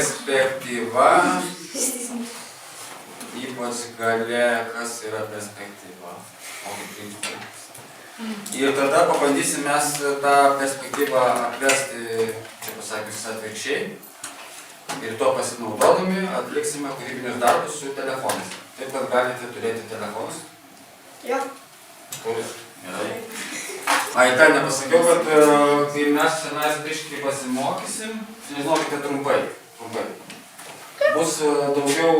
perspektyva, ypač gale, kas yra perspektyva. Ir tada pabandysim mes tą perspektyvą apvesti, čia pasakius, atvirkščiai. Ir to pasinaudodami atliksime kūrybinius darbus su telefonais. Taip pat galite turėti telefonus? Jo. Turit? Gerai. Ką nepasakiau, kad kai mes šiandien biškį pasimokysim, nežinokite trumpai. Bus daugiau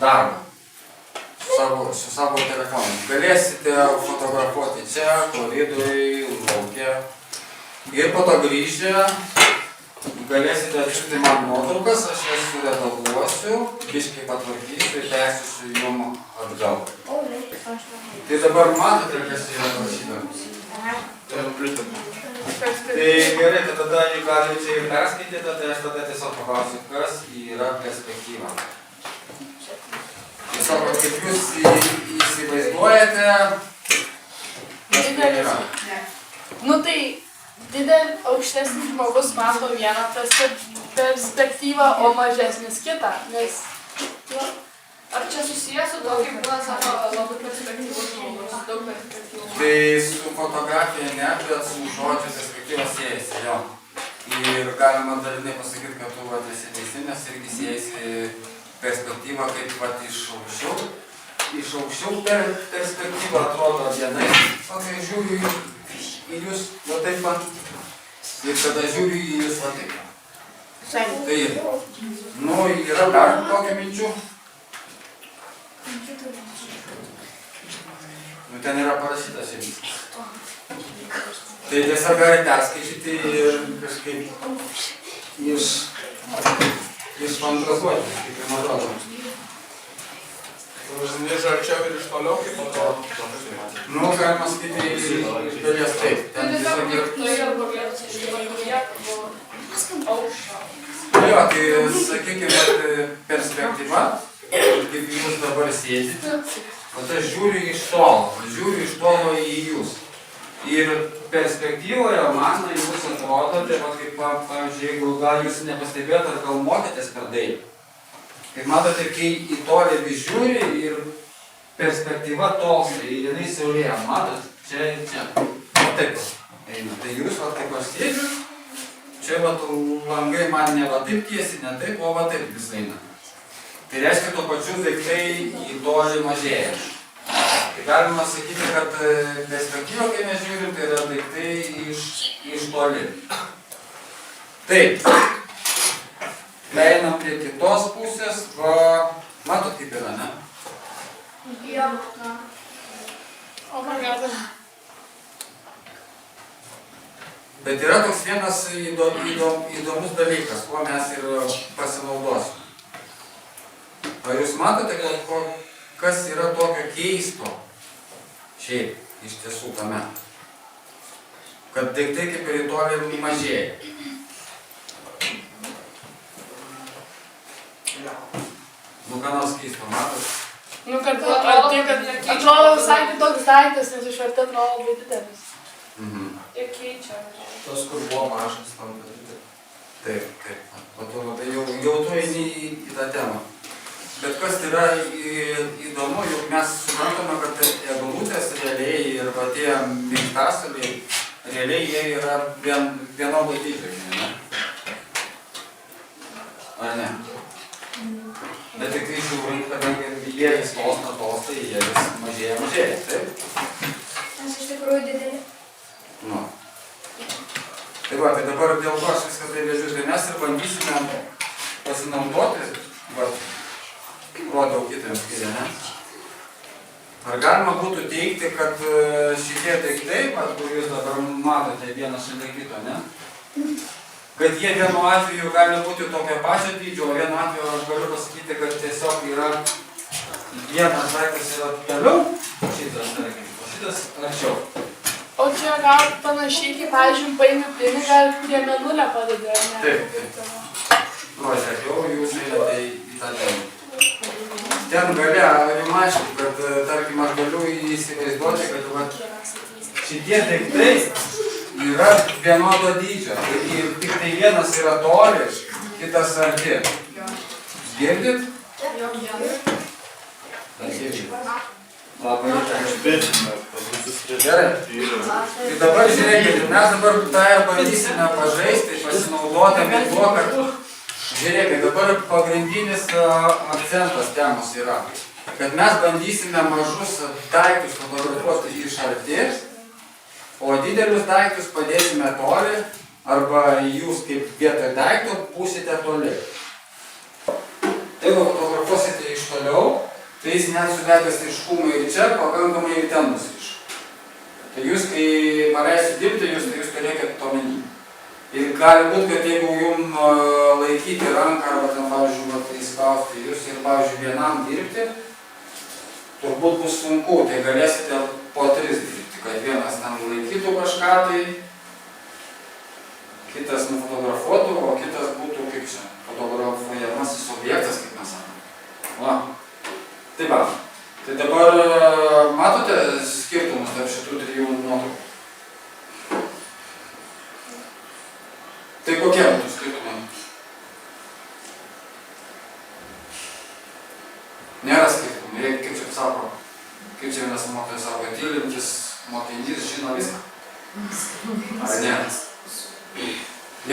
darbo su savo telefonu. Galėsite fotografuoti čia, koridoriui, lauke. Ir po to grįžę galėsite atsiųsti man nuotraukas, aš jas suredaguosiu, biškį patvarkysiu ir persiųsiu jum atgal. Tai dabar matote, kas yra parašyta? Tai gerai, tai tada jeigu galite čia ir perskaityti, tai aš tada tiesiog paklausiu, kas yra perspektyva. Tiesiog, kaip jūs įsivaizduojate, kas tai yra? Nu tai aukštesnis žmogus mato vieną perspektyvą, o mažesnis kitą, nes... Ar čia susijęs su to, kaip būna savo labai perspektyvus žmogus? Daug perspektyvų. Tai su fotografija ne, bet su žodžiu perspektyva siejasi, jo. Ir galima dalinai pasakyti, kad tu esi teisingas irgi siejasi perspektyva kaip pat iš aukščiau. Iš aukščiau perspektyva atrodo vienai, o kai žiūriu į jūs va taip pat. Ir tada žiūriu į jūs va taip. Tai, nu, yra dar tokių minčių. Nu, ten yra parašytas ir viskas. Tai tiesiog galite perskaityti ir kažkaip išfantazuoti, kaip jums atrodo. Iš arčiau ir iš toliau, kaip atrodo? Nu, galima skaityti iš dalies taip. Ten tiesiog yra... Jo, tai sakykime, perspektyva, kaip jūs dabar sėdite, o aš žiūriu iš tolo į jūs. Ir perspektyvoje man jūs atrodote, kaip, pavyzdžiui, jeigu gal jūs nepastebėjote, ar gal mokėtės per dailę. Kaip matote, kai į tolį vis žiūri ir perspektyva tolsta ir jinai siaurėja, matot, čia ir čia. Taip eina. Tai jūs, kaip aš sėdžiu, čia langai man ne va taip tiesi, ne taip, o va taip vis eina. Tai reiškia, tuo pačiu daiktai į tolį mažėja. Tai galima sakyti, kad perspektyva, kai mes žiūrim, tai yra daiktai iš toli. Taip. Einam prie kitos pusės, va, matot kaip yra, ne? Jo. O man gada. Bet yra toks vienas įdomus dalykas, kuo mes ir pasinaudosim. Ar jūs matote, kas yra tokio keisto šiaip iš tiesų tame? Kad daiktai kaip ir į tolį mažėja. Nu, ką nors keisto, matot? Nu, kad atrodo visai kitoks daiktas, nes iš arti atrodo labai didelis. Ir keičia. Tas, kur buvo mažas, tam padaryti. Taip. Tai jau tu eini į tą temą. Bet kas yra įdomu, juk mes suprantame, kad eglutės realiai ir tie minkštasaliai, realiai jie yra vienodo dydžio, ne? Ar ne? Bet tik tai žiūrint, kadangi jie vis tolsta, jie vis mažėja, taip? Nes iš tikrųjų didelį. Nu. Tai va, tai dabar dėl to aš viską tai vežiu, tai mes ir bandysime pasinaudoti, va, rodau kitiems skiria, ne? Ar galima būtų teigti, kad šitie daiktai, kur jūs dabar matote vienas šalia kito, ne? Kad jie vienu atveju gali būti tokio pačio dydžio, o vienu atveju aš galiu pasakyti, kad tiesiog yra vienas daiktas yra toliau, šitas, tarkim, o šitas arčiau. O čia gal panašiai, kaip, pavyzdžiui, paimi pinigą ir prie mėnulio padedi, ar ne? Taip. Nu, aš jau jūs einate į tą temą. Ten gale, jums aišku, kad, tarkim, aš galiu įsivaizduoti, kad šitie daiktai yra vienodo dydžio. Ir tik tai vienas yra toli, kitas arti. Girdit? Jo, Labai gerai. Gerai. Tai dabar žiūrėkit, mes dabar tą ir bandysime pažaisti, pasinaudodami tuo, kad žiūrėkit, dabar pagrindinis akcentas temos yra, kad mes bandysime mažus daiktus fotografuoti iš arti, o didelius daiktus padėsime toli, arba jūs kaip vietoj daikto būsite toli. Tai fotografuosite iš toliau, tai jis net suvedęs ryškumą ir čia, pakankamai ir ten bus ryšku. Tai jūs, kai norėsite dirbti, jūs turėkite to omeny. Ir gali būti, kad jeigu jums laikyti ranką arba ten, pavyzdžiui, įspausti jūs ir, pavyzdžiui, vienam dirbti, turbūt bus sunku, tai galėsite po 3 dirbti, kad vienas ten laikytų kažką, tai kitas nufotografuotų, o kitas būtų, kaip čia, fotografuojamasis objektas, kaip mes sakome. Va. Tai va. Tai dabar matote skirtumus tarp šitų 3 nuotraukų? Tai kokie būtų skirtumai? Nėra skirtumų. Reikia, kaip čia sako, kaip čia vienas mokytojas sako, tylintis mokinys žino viską. Ar ne?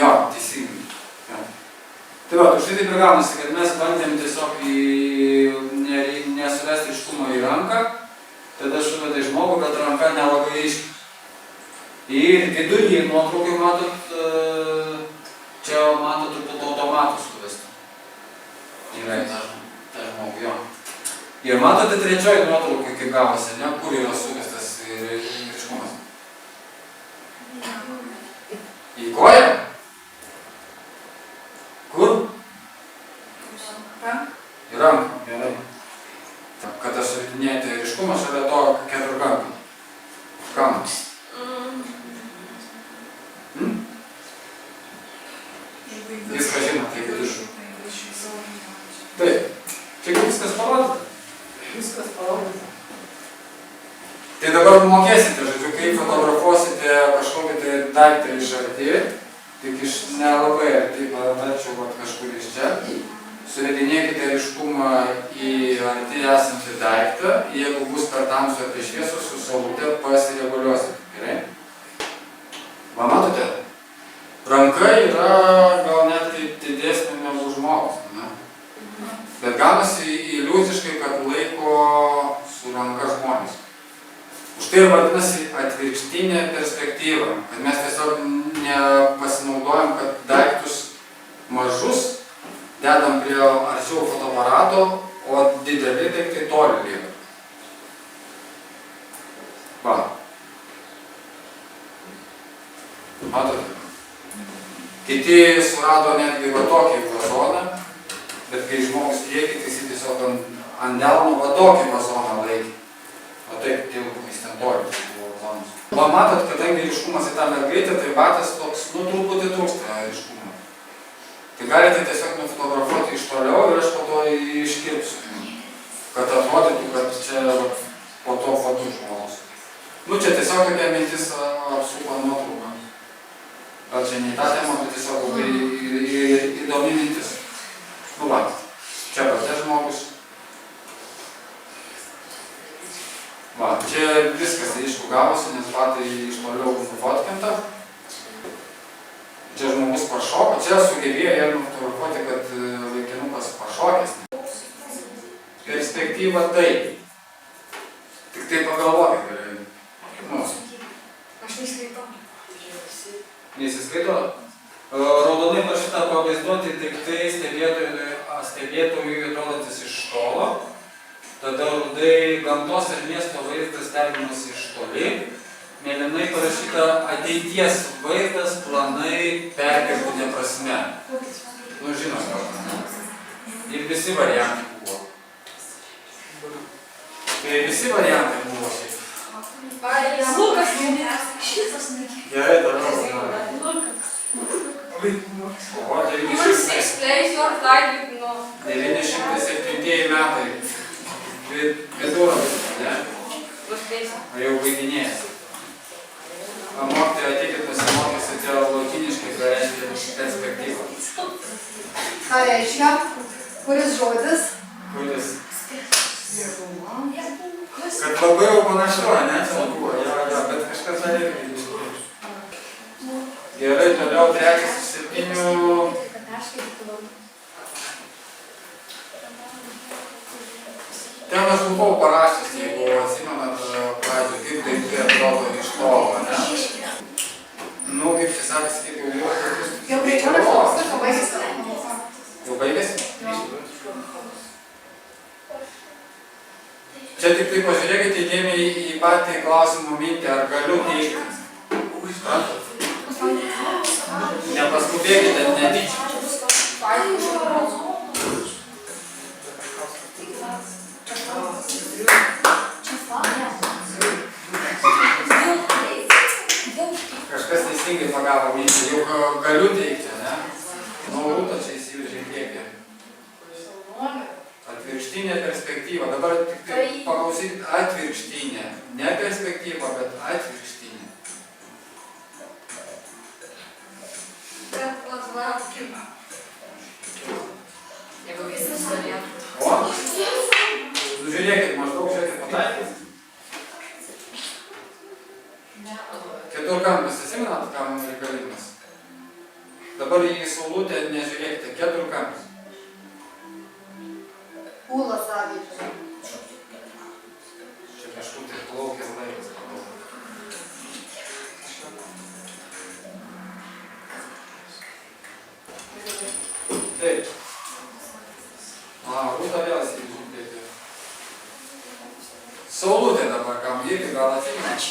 Jo, teisingai. Jo. Tai va, štai taip ir gaunasi, kad mes bandėm tiesiog nesuvesti ryškumo į ranką, tada suvedai žmogų, bet ranka nelabai ryški. Ir vidurį nuotraukai matot, čia matot turbūt automatų suvesti. Yra tą žmogų, jo. Ir matote trečioji nuotraukai, kaip gavosi, ne? Kur yra suvestas ryškumas? Į koją? Kur? Į ranką, gerai. Kada suvedinėjate ryškumą šalia to keturkampio. Kam? Viską žinot, kaip viršų. Taip. Čia kaip viskas parodyta? Viskas parodyta. Tai dabar mokėsite, žodžiu, kaip fotografuosite kažkokį tai daiktą iš arti, tik iš nelabai arti, padarčiau kažkur iš čia. Suvedinėkite ryškumą į arti esantį daiktą, jeigu bus per tamsų ar prieš šviesų, su saulute pasireguliuosite. Gerai? Va, matote? Ranka yra gal net didesnė negu žmogus. Ne? Bet gaunasi iliuziškai, kad laiko su ranka žmonės. Už tai ir vadinasi atvirkštinė perspektyva, kad mes tiesiog nepasinaudojam, kad daiktus mažus dedam prie arčiau fotoaparato, o dideli daiktai toli lieka. Va. Matote? Kiti surado netgi va tokį vazoną, bet kai žmogus prieki, tai jis tiesiog ant delno va tokį vazoną laikė. O taip, jis ten toli buvo vazonas. Va matot, kadangi ryškumas į tą mergaitę, tai batas toks, truputį trūksta ryškumo. Tai galite tiesiog nufotografuoti iš toliau ir aš po to iškirpsiu, kad atrodytų, kad čia po to fotų žmogus. Čia tiesiog tokia mintis apsupa nuotrauką. Gal čia ne į tą temą, bet tiesiog labai įdomi mintis. Va, čia pate žmogus. Va, čia viskas aišku gavosi, nes batai iš toliau nufotkinta. Čia žmogus pašoko, čia sugebėjo jie nufotografuoti, kad vaikinukas pašokęs. Perspektyva taip. Tik tai pagalvokit gerai. Aš neskaitau. Nesiskaito? Raudonai parašyta pavaizduoti tik tai stebėtojui atrodantis iš tolo. Tada rudai gamtos ir miesto vaizdas stebimas iš toli. Mėlynai parašyta ateities vaizdas, planai, perkeltinė prasme. Žinot, gal. Ir visi variantai buvo. Tai visi variantai buvo šiaip. Lukas, šitas nekė. Gerai, toliau. O, 907 metai. Vidurnamis, ne? O jau baiginėjęs. Mokytoja, ateikit pasimokysite lotyniškai, ką reiškia perspektyva. Ką reiškia? Kuris žodis? Kuris. Kad labai jau panašu, ne? Čia buvo, jo, bet kažkas dar irgi iškėlė. Gerai, toliau trečias iš 7. Ten aš buvau parašęs, jeigu atsimenat pradžioje, kaip tai atrodo iš tolo, ne? Nu, kaip čia sakėsi, kaip jau buvo, Jau greičiau neklausiu, kad baigėsi. jau baigėsi? Čia tik tai pažiūrėkite įdėmiai į patį klausimų mintį, ar galiu teikti. Suprantat? Nepaskubėkite, netyčia. Kažkas teisingai pagavo mintį, jau galiu teikti, ne? Nu, Rūta čia įsiveržė į priekį. Atvirkštinė perspektyva. Dabar tik tai paklausykit atvirkštinė. Ne perspektyva, bet atvirkštinė. Jeigu visi stovėtų. O? Žiūrėkit, maždaug žiūrėkit pataikys. Keturkampis, atsimenat, kam reikalingas? Dabar į saulutę nežiūrėkite, keturkampis. Ūla sąveikė. Čia kažkur tai plaukės laikas. Taip. Rūta vėl įsižiūrėti. Saulutė dabar, kam irgi gal atsimenat?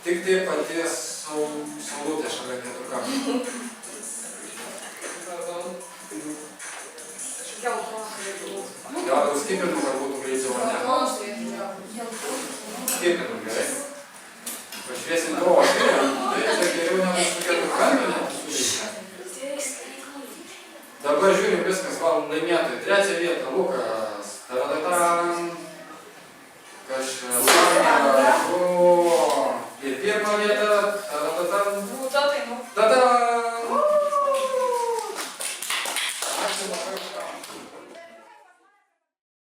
Tik tai paties saulutė šalia keturkampio. Gal jau stiprinu, kad būtų greičiau, ar ne? Stiprinu, gerai. Pašviesim grožį. Tai čia geriau negu su keturkampiu, ne? Dabar žiūrim viskas, gal laimėtojai. 3. vietą, Luka.